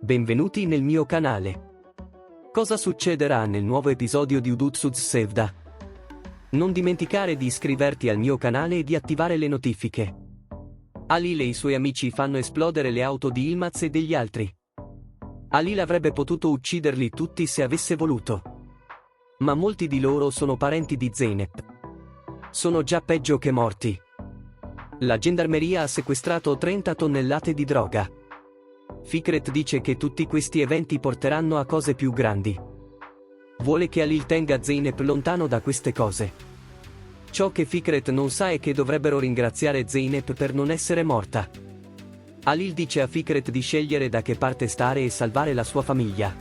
Benvenuti nel mio canale. Cosa succederà nel nuovo episodio di Hudud Sevda? Non dimenticare di iscriverti al mio canale e di attivare le notifiche. Halil e i suoi amici fanno esplodere le auto di Yılmaz e degli altri. Halil avrebbe potuto ucciderli tutti se avesse voluto. Ma molti di loro sono parenti di Zeynep. Sono già peggio che morti. La gendarmeria ha sequestrato 30 tonnellate di droga. Fikret dice che tutti questi eventi porteranno a cose più grandi. Vuole che Halil tenga Zeynep lontano da queste cose. Ciò che Fikret non sa è che dovrebbero ringraziare Zeynep per non essere morta. Halil dice a Fikret di scegliere da che parte stare e salvare la sua famiglia.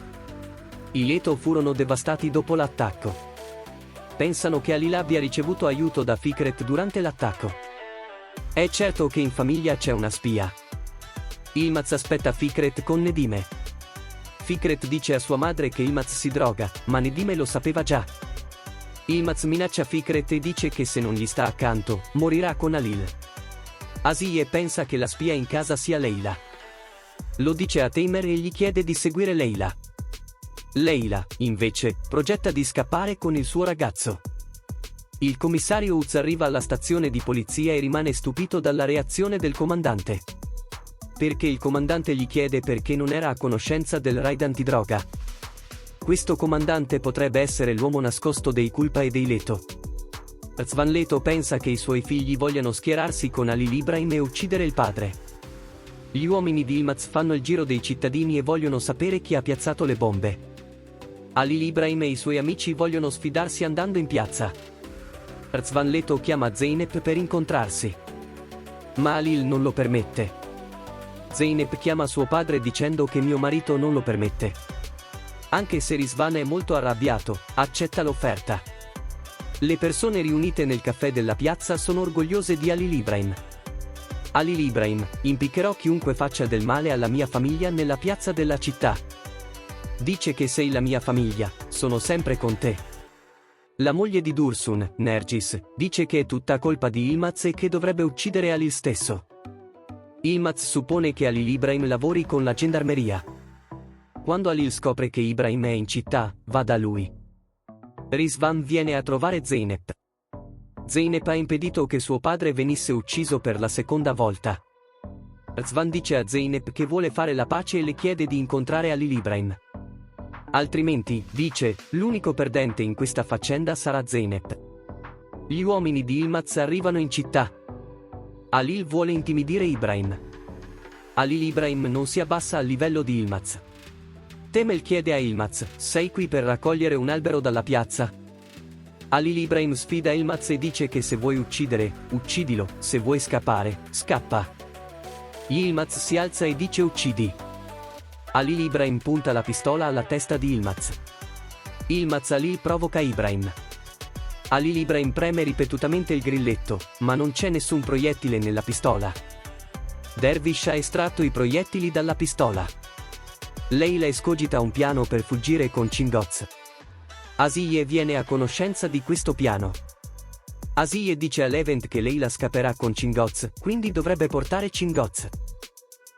I Leto furono devastati dopo l'attacco. Pensano che Halil abbia ricevuto aiuto da Fikret durante l'attacco. È certo che in famiglia c'è una spia. Yılmaz aspetta Fikret con Nedime. Fikret dice a sua madre che Yılmaz si droga, ma Nedime lo sapeva già. Yılmaz minaccia Fikret e dice che se non gli sta accanto, morirà con Halil. Asiye pensa che la spia in casa sia Leyla. Lo dice a Tamer e gli chiede di seguire Leyla. Leyla, invece, progetta di scappare con il suo ragazzo. Il commissario Uz arriva alla stazione di polizia e rimane stupito dalla reazione del comandante. Perché il comandante gli chiede perché non era a conoscenza del raid antidroga. Questo comandante potrebbe essere l'uomo nascosto dei Culpa e dei Leto. Rzvan Leto pensa che i suoi figli vogliano schierarsi con Halil Ibrahim e uccidere il padre. Gli uomini di Yılmaz fanno il giro dei cittadini e vogliono sapere chi ha piazzato le bombe. Halil Ibrahim e i suoi amici vogliono sfidarsi andando in piazza. Rzvan Leto chiama Zeynep per incontrarsi. Ma Halil non lo permette. Zeynep chiama suo padre dicendo che mio marito non lo permette. Anche se Rizvan è molto arrabbiato, accetta l'offerta. Le persone riunite nel caffè della piazza sono orgogliose di Halil Ibrahim. Halil Ibrahim, impiccherò chiunque faccia del male alla mia famiglia nella piazza della città. Dice che sei la mia famiglia, sono sempre con te. La moglie di Dursun, Nergis, dice che è tutta colpa di Yılmaz e che dovrebbe uccidere Halil stesso. Yılmaz suppone che Halil Ibrahim lavori con la gendarmeria. Quando Halil scopre che Ibrahim è in città, va da lui. Rizvan viene a trovare Zeynep. Zeynep ha impedito che suo padre venisse ucciso per la seconda volta. Rizvan dice a Zeynep che vuole fare la pace e le chiede di incontrare Halil Ibrahim. Altrimenti, dice, l'unico perdente in questa faccenda sarà Zeynep. Gli uomini di Yılmaz arrivano in città. Halil vuole intimidire Ibrahim. Halil Ibrahim non si abbassa al livello di Yılmaz. Temel chiede a Yılmaz, sei qui per raccogliere un albero dalla piazza? Halil Ibrahim sfida Yılmaz e dice che se vuoi uccidere, uccidilo, se vuoi scappare, scappa. Yılmaz si alza e dice uccidi. Halil Ibrahim punta la pistola alla testa di Yılmaz. Yılmaz Halil provoca Ibrahim. Halil Ibrahim preme ripetutamente il grilletto, ma non c'è nessun proiettile nella pistola. Dervish ha estratto i proiettili dalla pistola. Leyla escogita un piano per fuggire con Chingoz. Asiye viene a conoscenza di questo piano. Asiye dice a Levent che Leyla scapperà con Chingoz, quindi dovrebbe portare Chingoz.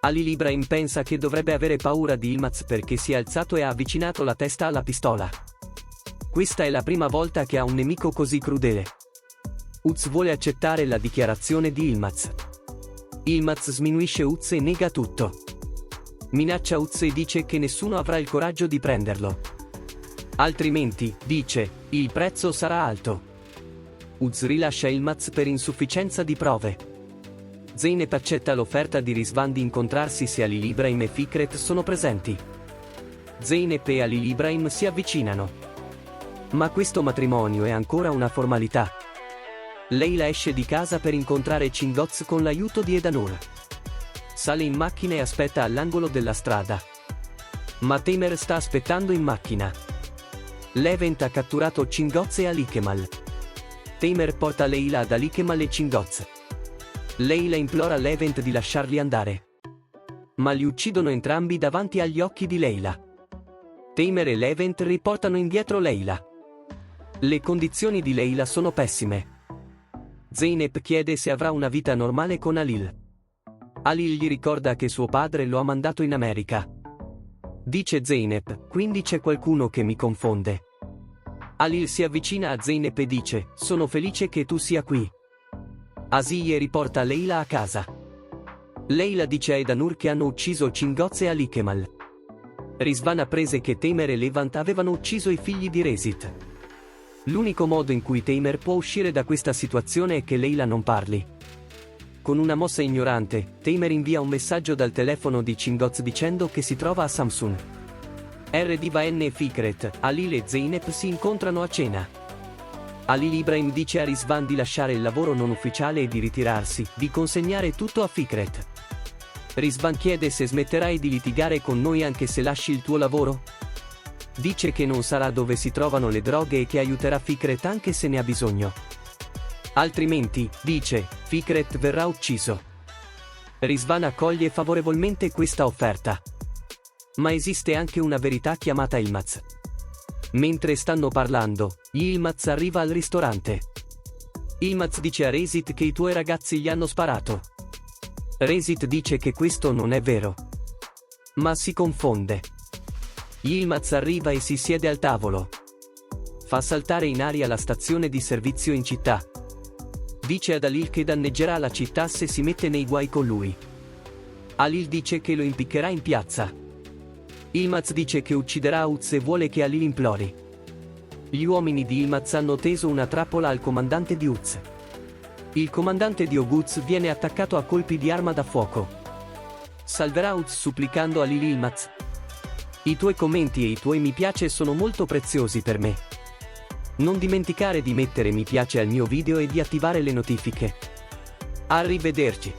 Halil Ibrahim pensa che dovrebbe avere paura di Yılmaz perché si è alzato e ha avvicinato la testa alla pistola. Questa è la prima volta che ha un nemico così crudele. Uz vuole accettare la dichiarazione di Yılmaz. Yılmaz sminuisce Uz e nega tutto. Minaccia Uz e dice che nessuno avrà il coraggio di prenderlo. Altrimenti, dice, il prezzo sarà alto. Uz rilascia Yılmaz per insufficienza di prove. Zeynep accetta l'offerta di Rizvan di incontrarsi se Halil Ibrahim e Fikret sono presenti. Zeynep e Halil Ibrahim si avvicinano. Ma questo matrimonio è ancora una formalità. Leyla esce di casa per incontrare Chingoz con l'aiuto di Edanur. Sale in macchina e aspetta all'angolo della strada. Ma Tamer sta aspettando in macchina. Levent ha catturato Chingoz e Ali Kemal. Tamer porta Leyla ad Ali Kemal e Chingoz. Leyla implora Levent di lasciarli andare. Ma li uccidono entrambi davanti agli occhi di Leyla. Tamer e Levent riportano indietro Leyla. Le condizioni di Leyla sono pessime. Zeynep chiede se avrà una vita normale con Halil. Halil gli ricorda che suo padre lo ha mandato in America. Dice Zeynep, quindi c'è qualcuno che mi confonde. Halil si avvicina a Zeynep e dice, sono felice che tu sia qui. Asiye riporta Leila a casa. Leila dice a Edanur che hanno ucciso Cingozze e Ali Kemal. Rizvan apprese che Tamer e Levant avevano ucciso i figli di Rezit. L'unico modo in cui Tamer può uscire da questa situazione è che Leila non parli. Con una mossa ignorante, Tamer invia un messaggio dal telefono di Cingoz dicendo che si trova a Samsun. Divan e Fikret, Halil e Zeynep si incontrano a cena. Halil Ibrahim dice a Rizvan di lasciare il lavoro non ufficiale e di ritirarsi, di consegnare tutto a Fikret. Rizvan chiede se smetterai di litigare con noi anche se lasci il tuo lavoro? Dice che non sarà dove si trovano le droghe e che aiuterà Fikret anche se ne ha bisogno. Altrimenti, dice, Fikret verrà ucciso. Rizvan accoglie favorevolmente questa offerta. Ma esiste anche una verità chiamata Yilmaz. Mentre stanno parlando, Yilmaz arriva al ristorante. Yilmaz dice a Rezit che i tuoi ragazzi gli hanno sparato. Rezit dice che questo non è vero. Ma si confonde. Yilmaz arriva e si siede al tavolo. Fa saltare in aria la stazione di servizio in città. Dice ad Halil che danneggerà la città se si mette nei guai con lui. Halil dice che lo impiccherà in piazza. Yilmaz dice che ucciderà Uz e vuole che Halil implori. Gli uomini di Yilmaz hanno teso una trappola al comandante di Uz. Il comandante di Oguz viene attaccato a colpi di arma da fuoco. Salverà Uz supplicando Halil Yilmaz. I tuoi commenti e i tuoi mi piace sono molto preziosi per me. Non dimenticare di mettere mi piace al mio video e di attivare le notifiche. Arrivederci.